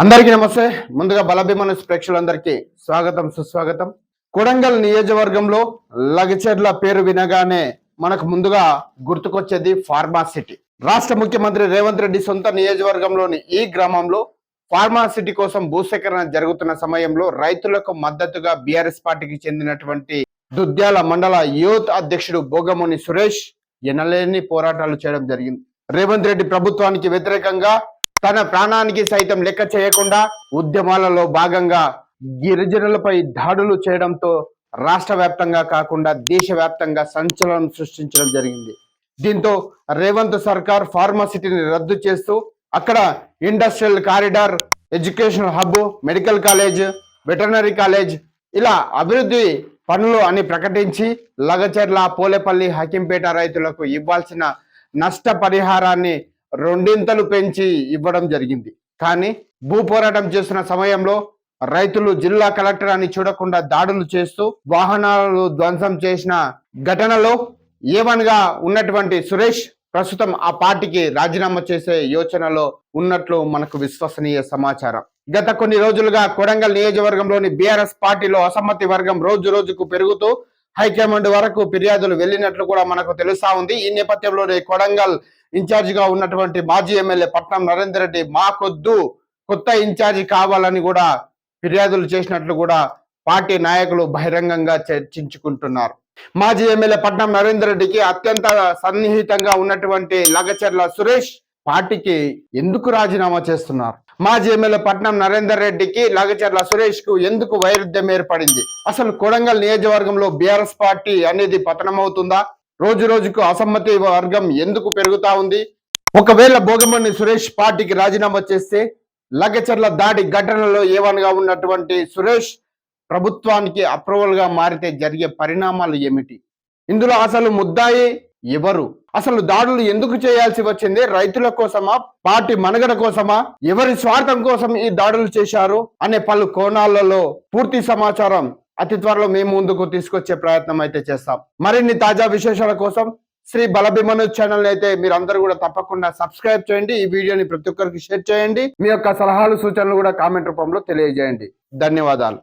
అందరికీ నమస్తే. ముందుగా బలభిమనస్ ప్రేక్షకులందరికీ స్వాగతం సుస్వాగతం. కొడంగల్ నియోజకవర్గంలో లగచెర్ల పేరు వినగానే మనకు ముందుగా గుర్తుకొచ్చేది ఫార్మా సిటీ. రాష్ట్ర ముఖ్యమంత్రి రేవంత్ రెడ్డి సొంత నియోజకవర్గంలోని ఈ గ్రామంలో ఫార్మా సిటీ కోసం భూసేకరణ జరుగుతున్న సమయంలో రైతులకు మద్దతుగా బీఆర్ఎస్ పార్టీకి చెందినటువంటి దుద్యాల మండల యూత్ అధ్యక్షుడు బోగమోని సురేష్ ఎనలేని పోరాటాలు చేయడం జరిగింది. రేవంత్ రెడ్డి ప్రభుత్వానికి వ్యతిరేకంగా తన ప్రాణానికి సైతం లెక్క చేయకుండా ఉద్యమాలలో భాగంగా గిరిజనులపై దాడులు చేయడంతో రాష్ట్ర వ్యాప్తంగా కాకుండా దేశవ్యాప్తంగా సంచలనం సృష్టించడం జరిగింది. దీంతో రేవంత్ సర్కార్ ఫార్మసిటీని రద్దు చేస్తూ అక్కడ industrial corridor, educational hub, medical college, veterinary college ఇలా అభివృద్ధి పనులు అని ప్రకటించి లగచెర్ల, పోలేపల్లి, హకీంపేట రైతులకు ఇవ్వాల్సిన నష్ట పరిహారాన్ని రెండింతలు పెంచి ఇవ్వడం జరిగింది. కానీ భూ పోరాటం చేస్తున్న సమయంలో రైతులు జిల్లా కలెక్టర్ అని చూడకుండా దాడులు చేస్తూ వాహనాలు ధ్వంసం చేసిన ఘటనలో ఏవన్గా ఉన్నటువంటి సురేష్ ప్రస్తుతం ఆ పార్టీకి రాజీనామా చేసే యోచనలో ఉన్నట్లు మనకు విశ్వసనీయ సమాచారం. గత కొన్ని రోజులుగా కొడంగల్ నియోజకవర్గంలోని బీఆర్ఎస్ పార్టీలో అసమ్మతి వర్గం రోజు రోజుకు పెరుగుతూ హైకమాండ్ వరకు ఫిర్యాదులు వెళ్ళినట్లు కూడా మనకు తెలుస్తా ఉంది. ఈ నేపథ్యంలోనే కొడంగల్ ఇన్ఛార్జిగా ఉన్నటువంటి మాజీ ఎమ్మెల్యే పట్నం నరేందర్ రెడ్డి మాకొద్దు, కొత్త ఇన్ఛార్జి కావాలని కూడా ఫిర్యాదులు చేసినట్లు కూడా పార్టీ నాయకులు బహిరంగంగా చర్చించుకుంటున్నారు. మాజీ ఎమ్మెల్యే పట్నం నరేందర్ రెడ్డికి అత్యంత సన్నిహితంగా ఉన్నటువంటి లగచెర్ల సురేష్ పార్టీకి ఎందుకు రాజీనామా చేస్తున్నారు? మాజీ ఎమ్మెల్యే పట్నం నరేందర్ రెడ్డికి లగచెర్ల సురేష్ కు ఎందుకు వైరుధ్యం ఏర్పడింది? అసలు కొడంగల్ నియోజకవర్గంలో బీఆర్ఎస్ పార్టీ అనేది పతనమవుతుందా? రోజు రోజుకు అసమ్మతి వర్గం ఎందుకు పెరుగుతా ఉంది? ఒకవేళ బోగమోని సురేష్ పార్టీకి రాజీనామా చేస్తే లగచెర్ల దాడి ఘటనలో ఏవన్గా ఉన్నటువంటి సురేష్ ప్రభుత్వానికి అప్రూవల్ గా మారితే జరిగే పరిణామాలు ఏమిటి? ఇందులో అసలు ముద్దాయి ఎవరు? అసలు దాడులు ఎందుకు చేయాల్సి వచ్చింది? రైతుల కోసమా, పార్టీ మనుగడ కోసమా, ఎవరి స్వార్థం కోసం ఈ దాడులు చేశారు అనే పలు కోణాలలో పూర్తి సమాచారం అతి త్వరలో మేము ముందుకు తీసుకొచ్చే ప్రయత్నం అయితే చేస్తాం. మరిన్ని తాజా విశేషాల కోసం శ్రీ బలభిమను ఛానల్ అయితే మీరు అందరూ కూడా తప్పకుండా సబ్స్క్రైబ్ చేయండి. ఈ వీడియోని ప్రతి ఒక్కరికి షేర్ చేయండి. మీ యొక్క సలహాలు సూచనలు కూడా కామెంట్ రూపంలో తెలియజేయండి. ధన్యవాదాలు.